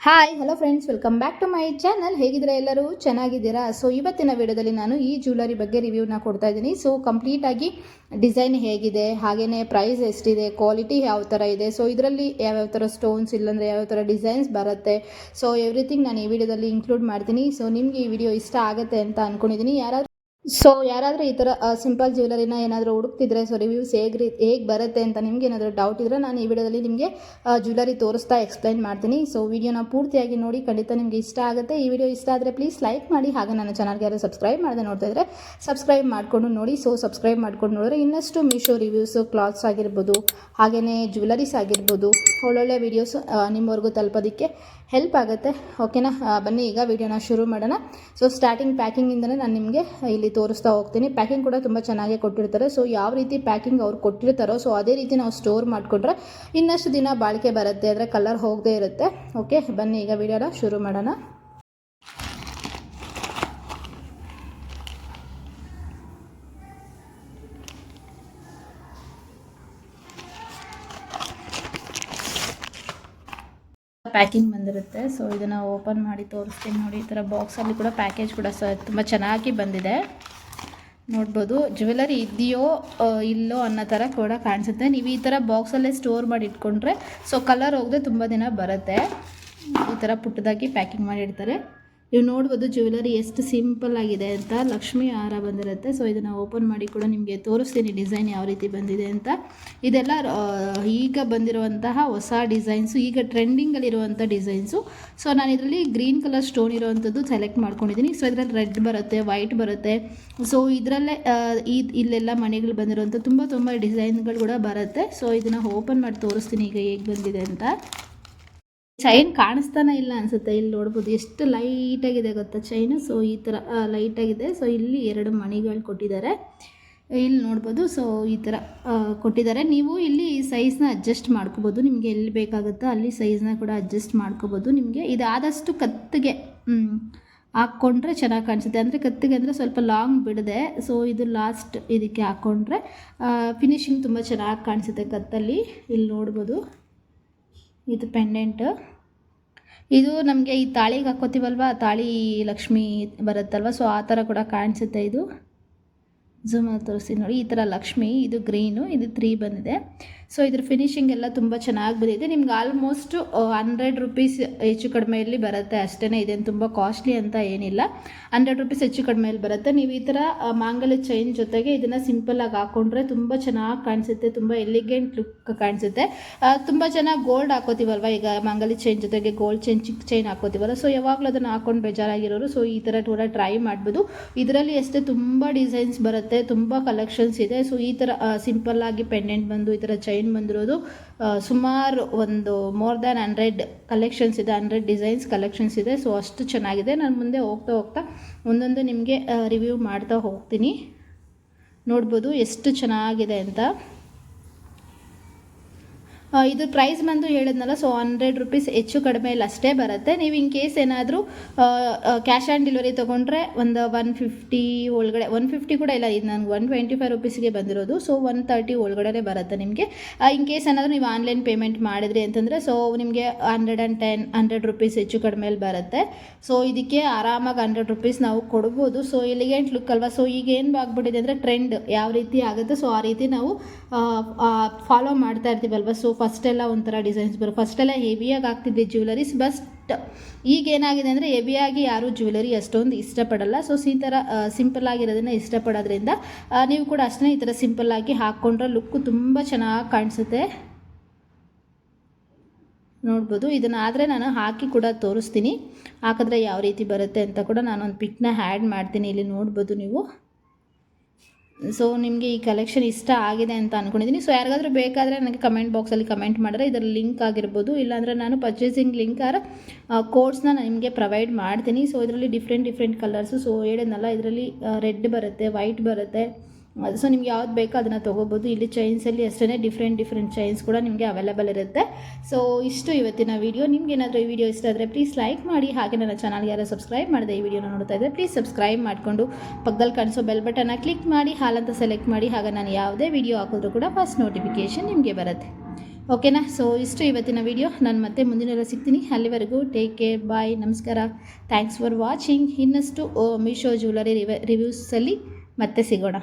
Hi hello friends, welcome back to my channel. ಹೇಗಿದ್ರೆ ಎಲ್ಲರೂ ಚೆನ್ನಾಗಿದ್ದೀರಾ? ಸೊ ಇವತ್ತಿನ ವಿಡಿಯೋದಲ್ಲಿ ನಾನು ಈ ಜ್ಯುವೆಲರಿ ಬಗ್ಗೆ ರಿವ್ಯೂನ ಕೊಡ್ತಾ ಇದ್ದೀನಿ. ಸೊ ಕಂಪ್ಲೀಟಾಗಿ ಡಿಸೈನ್ ಹೇಗಿದೆ, ಹಾಗೆಯೇ ಪ್ರೈಸ್ ಎಷ್ಟಿದೆ, ಕ್ವಾಲಿಟಿ ಯಾವ ಥರ ಇದೆ, ಸೊ ಇದರಲ್ಲಿ ಯಾವ್ಯಾವ ಥರ ಸ್ಟೋನ್ಸ್ ಇಲ್ಲಾಂದರೆ ಯಾವ್ಯಾವ ಥರ ಡಿಸೈನ್ಸ್ ಬರುತ್ತೆ, ಸೊ ಎವ್ರಿಥಿಂಗ್ ನಾನು ಈ ವಿಡಿಯೋದಲ್ಲಿ ಇನ್ಕ್ಲೂಡ್ ಮಾಡ್ತೀನಿ. ಸೊ ನಿಮಗೆ ಈ ವಿಡಿಯೋ ಇಷ್ಟ ಆಗುತ್ತೆ ಅಂತ ಅಂದ್ಕೊಂಡಿದ್ದೀನಿ. ಯಾರಾದರೂ ಈ ಥರ ಸಿಂಪಲ್ ಜ್ಯುವೆಲರಿನ ಏನಾದರೂ ಹುಡುಕ್ತಿದ್ರೆ, ಸೊ ರಿವ್ಯೂಸ್ ಹೇಗೆ ಬರುತ್ತೆ ಅಂತ ನಿಮ್ಗೆ ಏನಾದರೂ ಡೌಟ್ ಇದ್ದರೆ ನಾನು ಈ ವಿಡಿಯೋದಲ್ಲಿ ನಿಮಗೆ ಜ್ಯುವೆಲರಿ ತೋರಿಸ್ತಾ ಎಕ್ಸ್ಪ್ಲೈನ್ ಮಾಡ್ತೀನಿ. ಸೊ ವಿಡಿಯೋನ ಪೂರ್ತಿಯಾಗಿ ನೋಡಿ, ಖಂಡಿತ ನಿಮಗೆ ಇಷ್ಟ ಆಗುತ್ತೆ. ಈ ವಿಡಿಯೋ ಇಷ್ಟ ಆದರೆ ಪ್ಲೀಸ್ ಲೈಕ್ ಮಾಡಿ, ಹಾಗೆ ನನ್ನ ಚಾನಲ್ಗೆ ಯಾರು ಸಬ್ಸ್ಕ್ರೈಬ್ ಮಾಡದೆ ನೋಡ್ತಾ ಇದ್ದರೆ ಸಬ್ಸ್ಕ್ರೈಬ್ ಮಾಡಿಕೊಂಡು ನೋಡಿ. ಸೊ ಸಬ್ಸ್ಕ್ರೈಬ್ ಮಾಡ್ಕೊಂಡು ನೋಡಿದ್ರೆ ಇನ್ನಷ್ಟು ಮೀಶೋ ರಿವ್ಯೂಸು, ಕ್ಲಾತ್ಸ್ ಆಗಿರ್ಬೋದು, ಹಾಗೆಯೇ ಜ್ಯುವೆಲರೀಸ್ ಆಗಿರ್ಬೋದು, ಒಳ್ಳೊಳ್ಳೆ ವೀಡಿಯೋಸ್ ನಿಮ್ಮವರೆಗೂ ತಲುಪೋದಕ್ಕೆ ಹೆಲ್ಪ್ ಆಗುತ್ತೆ. ಓಕೆನಾ? ಬನ್ನಿ ಈಗ ವಿಡಿಯೋನ ಶುರು ಮಾಡೋಣ. ಸೊ ಸ್ಟಾರ್ಟಿಂಗ್ ಪ್ಯಾಕಿಂಗಿಂದನೇ ನಾನು ನಿಮಗೆ ಇಲ್ಲಿ ತೋರಿಸ್ತಾ ಹೋಗ್ತೀನಿ. ಪ್ಯಾಕಿಂಗ್ ಕೂಡ ತುಂಬ ಚೆನ್ನಾಗೇ ಕೊಟ್ಟಿರ್ತಾರೆ. ಸೊ ಯಾವ ರೀತಿ ಪ್ಯಾಕಿಂಗ್ ಅವ್ರು ಕೊಟ್ಟಿರ್ತಾರೋ ಸೊ ಅದೇ ರೀತಿ ನಾವು ಸ್ಟೋರ್ ಮಾಡಿಕೊಂಡ್ರೆ ಇನ್ನಷ್ಟು ದಿನ ಬಾಳಿಕೆ ಬರುತ್ತೆ, ಆದರೆ ಕಲರ್ ಹೋಗದೇ ಇರುತ್ತೆ. ಓಕೆ, ಬನ್ನಿ ಈಗ ವಿಡಿಯೋನ ಶುರು ಮಾಡೋಣ. ಪ್ಯಾಕಿಂಗ್ ಬಂದಿರುತ್ತೆ. ಸೊ ಇದನ್ನು ಓಪನ್ ಮಾಡಿ ತೋರಿಸ್ತೀನಿ ನೋಡಿ. ಈ ಥರ ಬಾಕ್ಸಲ್ಲಿ ಕೂಡ ಪ್ಯಾಕೇಜ್ ಕೂಡ ತುಂಬ ಚೆನ್ನಾಗಿ ಬಂದಿದೆ. ನೋಡ್ಬೋದು, ಜ್ಯುವೆಲರಿ ಇದೆಯೋ ಇಲ್ಲೋ ಅನ್ನೋ ಥರ ಕೂಡ ಕಾಣಿಸುತ್ತೆ. ನೀವು ಈ ಥರ ಬಾಕ್ಸಲ್ಲೇ ಸ್ಟೋರ್ ಮಾಡಿ ಇಟ್ಕೊಂಡ್ರೆ ಸೊ ಕಲರ್ ಹೋಗದೆ ತುಂಬ ದಿನ ಬರುತ್ತೆ. ಈ ಥರ ಪುಟ್ಟದಾಗಿ ಪ್ಯಾಕಿಂಗ್ ಮಾಡಿರ್ತಾರೆ. ನೀವು ನೋಡ್ಬೋದು ಜ್ಯುವೆಲರಿ ಎಷ್ಟು ಸಿಂಪಲ್ ಆಗಿದೆ ಅಂತ. ಲಕ್ಷ್ಮಿ ಹಾರ ಬಂದಿರುತ್ತೆ. ಸೊ ಇದನ್ನು ಓಪನ್ ಮಾಡಿ ಕೂಡ ನಿಮಗೆ ತೋರಿಸ್ತೀನಿ ಡಿಸೈನ್ ಯಾವ ರೀತಿ ಬಂದಿದೆ ಅಂತ. ಇದೆಲ್ಲ ಈಗ ಬಂದಿರುವಂತಹ ಹೊಸ ಡಿಸೈನ್ಸು, ಈಗ ಟ್ರೆಂಡಿಂಗಲ್ಲಿರುವಂಥ ಡಿಸೈನ್ಸು. ಸೊ ನಾನು ಇದರಲ್ಲಿ ಗ್ರೀನ್ ಕಲರ್ ಸ್ಟೋನ್ ಇರುವಂಥದ್ದು ಸೆಲೆಕ್ಟ್ ಮಾಡ್ಕೊಂಡಿದ್ದೀನಿ. ಸೊ ಇದರಲ್ಲಿ ರೆಡ್ ಬರುತ್ತೆ, ವೈಟ್ ಬರುತ್ತೆ. ಸೊ ಇದರಲ್ಲೇ ಇಲ್ಲೆಲ್ಲ ಮಣಿಗಳು ಬಂದಿರುವಂಥ ತುಂಬ ಡಿಸೈನ್ಗಳು ಕೂಡ ಬರುತ್ತೆ. ಸೊ ಇದನ್ನು ಓಪನ್ ಮಾಡಿ ತೋರಿಸ್ತೀನಿ ಈಗ ಹೇಗೆ ಬಂದಿದೆ ಅಂತ. ಚೈನ್ ಕಾಣಿಸ್ತಾನೆ ಇಲ್ಲ ಅನಿಸುತ್ತೆ. ಇಲ್ಲಿ ನೋಡ್ಬೋದು ಎಷ್ಟು ಲೈಟಾಗಿದೆ ಗೊತ್ತಾ ಚೈನು. ಸೊ ಈ ಥರ ಲೈಟಾಗಿದೆ. ಸೊ ಇಲ್ಲಿ 2 ಮಣಿಗಳು ಕೊಟ್ಟಿದ್ದಾರೆ, ಇಲ್ಲಿ ನೋಡ್ಬೋದು. ಸೊ ಈ ಥರ ಕೊಟ್ಟಿದ್ದಾರೆ. ನೀವು ಇಲ್ಲಿ ಸೈಜ್ನ ಅಡ್ಜಸ್ಟ್ ಮಾಡ್ಕೋಬೋದು. ನಿಮಗೆ ಎಲ್ಲಿ ಬೇಕಾಗುತ್ತೋ ಅಲ್ಲಿ ಸೈಜ್ನ ಕೂಡ ಅಡ್ಜಸ್ಟ್ ಮಾಡ್ಕೋಬೋದು. ನಿಮಗೆ ಇದಾದಷ್ಟು ಕತ್ತಿಗೆ ಹಾಕ್ಕೊಂಡ್ರೆ ಚೆನ್ನಾಗಿ ಕಾಣಿಸುತ್ತೆ. ಅಂದರೆ ಕತ್ತಿಗೆ ಅಂದರೆ ಸ್ವಲ್ಪ ಲಾಂಗ್ ಬಿಡದೆ. ಸೊ ಇದು ಲಾಸ್ಟ್ ಇದಕ್ಕೆ ಹಾಕ್ಕೊಂಡ್ರೆ ಫಿನಿಶಿಂಗ್ ತುಂಬ ಚೆನ್ನಾಗಿ ಕಾಣಿಸುತ್ತೆ ಕತ್ತಲ್ಲಿ. ಇಲ್ಲಿ ನೋಡ್ಬೋದು, ಇದು ಪೆಂಡೆಂಟ್. ಇದು ನಮಗೆ ಈ ತಾಳಿಗೆ ಹಾಕ್ಕೋತೀವಲ್ವ, ತಾಳಿ ಲಕ್ಷ್ಮಿ ಬರುತ್ತಲ್ವ, ಸೊ ಆ ಥರ ಕೂಡ ಕಾಣಿಸುತ್ತೆ. ಇದು ಝೂಮ್ ಆಗಿ ತೋರಿಸ್ತೀನಿ ನೋಡಿ. ಈ ಥರ ಲಕ್ಷ್ಮಿ, ಇದು ಗ್ರೀನು, ಇದು 3 ಬಂದಿದೆ. ಸೊ ಇದ್ರ ಫಿನಿಶಿಂಗ್ ಎಲ್ಲ ತುಂಬ ಚೆನ್ನಾಗಿ ಬಂದಿದೆ. ನಿಮ್ಗೆ ಆಲ್ಮೋಸ್ಟ್ 100 ರೂಪೀಸ್ ಹೆಚ್ಚು ಕಡಿಮೆಯಲ್ಲಿ ಬರುತ್ತೆ ಅಷ್ಟೇ. ಇದೇನು ತುಂಬ ಕಾಸ್ಟ್ಲಿ ಅಂತ ಏನಿಲ್ಲ. 100 ರೂಪೀಸ್ ಹೆಚ್ಚು ಕಡಿಮೆಯಲ್ಲಿ ಬರುತ್ತೆ. ನೀವು ಈ ಥರ ಮಾಂಗಲ್ಯ ಚೈನ್ ಜೊತೆಗೆ ಇದನ್ನು ಸಿಂಪಲ್ಲಾಗಿ ಹಾಕ್ಕೊಂಡ್ರೆ ತುಂಬ ಚೆನ್ನಾಗಿ ಕಾಣಿಸುತ್ತೆ, ತುಂಬ ಎಲಿಗೆಂಟ್ ಲುಕ್ ಕಾಣಿಸುತ್ತೆ. ತುಂಬ ಚೆನ್ನಾಗಿ ಗೋಲ್ಡ್ ಹಾಕೋತೀವಲ್ವ, ಈಗ ಮಾಂಗಲ್ಯ ಚೈನ್ ಜೊತೆಗೆ ಗೋಲ್ಡ್ ಚೈನ್, ಚಿಕ್ಕ ಚೈನ್ ಹಾಕೋತೀವಲ್ಲ, ಸೊ ಯಾವಾಗಲೂ ಅದನ್ನು ಹಾಕೊಂಡು ಬೇಜಾರಾಗಿರೋರು ಸೊ ಈ ಥರ ಕೂಡ ಟ್ರೈ ಮಾಡ್ಬೋದು. ಇದರಲ್ಲಿ ಅಷ್ಟೇ ತುಂಬ ಡಿಸೈನ್ಸ್ ಬರುತ್ತೆ, ತುಂಬ ಕಲೆಕ್ಷನ್ಸ್ ಇದೆ. ಸೊ ಈ ಥರ ಸಿಂಪಲ್ಲಾಗಿ ಪೆಂಡೆಂಟ್ ಬಂದು ಈ ಥರ ಚೈನ್ ಬಂದಿರೋದು ಸುಮಾರು ಒಂದು ಮೋರ್ ದ್ಯಾನ್ 100 ಕಲೆಕ್ಷನ್ಸ್ ಇದೆ, 100 ಡಿಸೈನ್ಸ್ ಕಲೆಕ್ಷನ್ಸ್ ಇದೆ. ಸೊ ಅಷ್ಟು ಚೆನ್ನಾಗಿದೆ. ನಾನು ಮುಂದೆ ಹೋಗ್ತಾ ಒಂದೊಂದು ನಿಮಗೆ ರಿವ್ಯೂ ಮಾಡ್ತಾ ಹೋಗ್ತೀನಿ. ನೋಡ್ಬೋದು ಎಷ್ಟು ಚೆನ್ನಾಗಿದೆ ಅಂತ. ಇದು ಪ್ರೈಸ್ ಬಂದು ಹೇಳಿದ್ನಲ್ಲ, ಸೊ 100 ರೂಪೀಸ್ ಹೆಚ್ಚು ಕಡಿಮೆಯಲ್ಲಿ ಅಷ್ಟೇ ಬರುತ್ತೆ. ನೀವು ಇನ್ ಕೇಸ್ ಏನಾದರೂ ಕ್ಯಾಶ್ ಆನ್ ಡೆಲಿವರಿ ತೊಗೊಂಡ್ರೆ ಒಂದು 150 ಒಳಗಡೆ, 150 ಕೂಡ ಇಲ್ಲ, ಇದು ನನಗೆ 125 ರೂಪೀಸ್ಗೆ ಬಂದಿರೋದು. ಸೊ 130 ಒಳಗಡೆ ಬರುತ್ತೆ ನಿಮಗೆ. ಇನ್ ಕೇಸ್ ಏನಾದರೂ ನೀವು ಆನ್ಲೈನ್ ಪೇಮೆಂಟ್ ಮಾಡಿದ್ರಿ ಅಂತಂದರೆ ಸೊ ನಿಮಗೆ 100 ರೂಪೀಸ್ ಹೆಚ್ಚು ಕಡಿಮೆಯಲ್ಲಿ ಬರುತ್ತೆ. ಸೊ ಇದಕ್ಕೆ ಆರಾಮಾಗಿ 100 ರೂಪೀಸ್ ನಾವು ಕೊಡ್ಬೋದು. ಸೊ ಎಲಿಗೆಂಟ್ ಲುಕ್ ಅಲ್ವಾ. ಸೊ ಈಗ ಏನು ಆಗ್ಬಿಟ್ಟಿದೆ ಅಂದರೆ ಟ್ರೆಂಡ್ ಯಾವ ರೀತಿ ಆಗುತ್ತೆ ಸೊ ಆ ರೀತಿ ನಾವು ಫಾಲೋ ಮಾಡ್ತಾ ಇರ್ತೀವಲ್ವ. ಸೊ ಫಸ್ಟೆಲ್ಲ ಒಂಥರ ಡಿಸೈನ್ಸ್ ಫಸ್ಟೆಲ್ಲ ಹೆವಿಯಾಗಿ ಆಗ್ತಿದ್ವಿ ಜ್ಯುವೆಲರೀಸ್. ಬಟ್ ಈಗ ಏನಾಗಿದೆ ಅಂದರೆ ಹೆವಿಯಾಗಿ ಯಾರೂ ಜ್ಯುವೆಲರಿ ಅಷ್ಟೊಂದು ಇಷ್ಟಪಡಲ್ಲ. ಸೊ ಈ ಥರ ಸಿಂಪಲ್ ಆಗಿರೋದನ್ನ ಇಷ್ಟಪಡೋದ್ರಿಂದ ನೀವು ಕೂಡ ಅಷ್ಟೇ ಈ ಥರ ಸಿಂಪಲ್ಲಾಗಿ ಹಾಕ್ಕೊಂಡ್ರೆ ಲುಕ್ಕು ತುಂಬ ಚೆನ್ನಾಗಿ ಕಾಣಿಸುತ್ತೆ. ನೋಡ್ಬೋದು, ಇದನ್ನು ಆದರೆ ನಾನು ಹಾಕಿ ಕೂಡ ತೋರಿಸ್ತೀನಿ. ಹಾಕಿದ್ರೆ ಯಾವ ರೀತಿ ಬರುತ್ತೆ ಅಂತ ಕೂಡ ನಾನೊಂದು ಪಿಕ್ನ ಆ್ಯಡ್ ಮಾಡ್ತೀನಿ. ಇಲ್ಲಿ ನೋಡ್ಬೋದು ನೀವು. ಸೊ ನಿಮಗೆ ಈ ಕಲೆಕ್ಷನ್ ಇಷ್ಟ ಆಗಿದೆ ಅಂತ ಅಂದ್ಕೊಂಡಿದ್ದೀನಿ. ಸೊ ಯಾರಿಗಾದರೂ ಬೇಕಾದರೆ ನನಗೆ ಕಮೆಂಟ್ ಬಾಕ್ಸಲ್ಲಿ ಕಮೆಂಟ್ ಮಾಡಿದ್ರೆ ಇದರ ಲಿಂಕ್ ಆಗಿರ್ಬೋದು, ಇಲ್ಲಾಂದರೆ ನಾನು ಪರ್ಚೇಸಿಂಗ್ ಲಿಂಕ್ ಕೋಡ್ಸ್ನ ನಾನು ನಿಮಗೆ ಪ್ರೊವೈಡ್ ಮಾಡ್ತೀನಿ. ಸೊ ಇದರಲ್ಲಿ ಡಿಫ್ರೆಂಟ್ ಕಲರ್ಸು. ಸೊ ಹೇಳಿದ್ನಲ್ಲ, ಇದರಲ್ಲಿ ರೆಡ್ ಬರುತ್ತೆ, ವೈಟ್ ಬರುತ್ತೆ. ಸೊ ನಿಮ್ಗೆ ಯಾವ್ದು ಬೇಕೋ ಅದನ್ನು ತೊಗೋಬೋದು. ಇಲ್ಲಿ ಚೈನ್ಸಲ್ಲಿ ಅಷ್ಟೇ ಡಿಫ್ರೆಂಟ್ ಚೈನ್ಸ್ ಕೂಡ ನಿಮಗೆ ಅವೈಲೇಬಲ್ ಇರುತ್ತೆ. ಸೊ ಇಷ್ಟು ಇವತ್ತಿನ ವೀಡಿಯೋ. ನಿಮ್ಗೆ ಏನಾದರೂ ಈ ವಿಡಿಯೋ ಇಷ್ಟ ಆದರೆ ಪ್ಲೀಸ್ ಲೈಕ್ ಮಾಡಿ, ಹಾಗೆ ನನ್ನ ಚಾನಲ್ಗೆ ಯಾರು ಸಬ್ಸ್ಕ್ರೈಬ್ ಮಾಡಿದೆ ಈ ವಿಡಿಯೋನ ನೋಡ್ತಾ ಇದ್ದರೆ ಪ್ಲೀಸ್ ಸಬ್ಸ್ಕ್ರೈಬ್ ಮಾಡಿಕೊಂಡು ಪಕ್ಕದಲ್ಲಿ ಕಾಣಿಸೋ ಬೆಲ್ ಬಟನ್ನ ಕ್ಲಿಕ್ ಮಾಡಿ ಹಾಲ್ ಅಂತ ಸೆಲೆಕ್ಟ್ ಮಾಡಿ. ಹಾಗೆ ನಾನು ಯಾವುದೇ ವಿಡಿಯೋ ಹಾಕಿದ್ರೂ ಕೂಡ ಫಸ್ಟ್ ನೋಟಿಫಿಕೇಷನ್ ನಿಮಗೆ ಬರುತ್ತೆ. ಓಕೆನಾ. ಸೊ ಇಷ್ಟು ಇವತ್ತಿನ ವಿಡಿಯೋ. ನಾನು ಮತ್ತೆ ಮುಂದಿನೆಲ್ಲ ಸಿಗ್ತೀನಿ. ಅಲ್ಲಿವರೆಗೂ ಟೇಕ್ ಕೇರ್, ಬಾಯ್, ನಮಸ್ಕಾರ, ಥ್ಯಾಂಕ್ಸ್ ಫಾರ್ ವಾಚಿಂಗ್. ಇನ್ನಷ್ಟು ಮೀಶೋ ಜ್ಯುವೆಲರಿ ರಿವ್ಯೂಸಲ್ಲಿ ಮತ್ತೆ ಸಿಗೋಣ.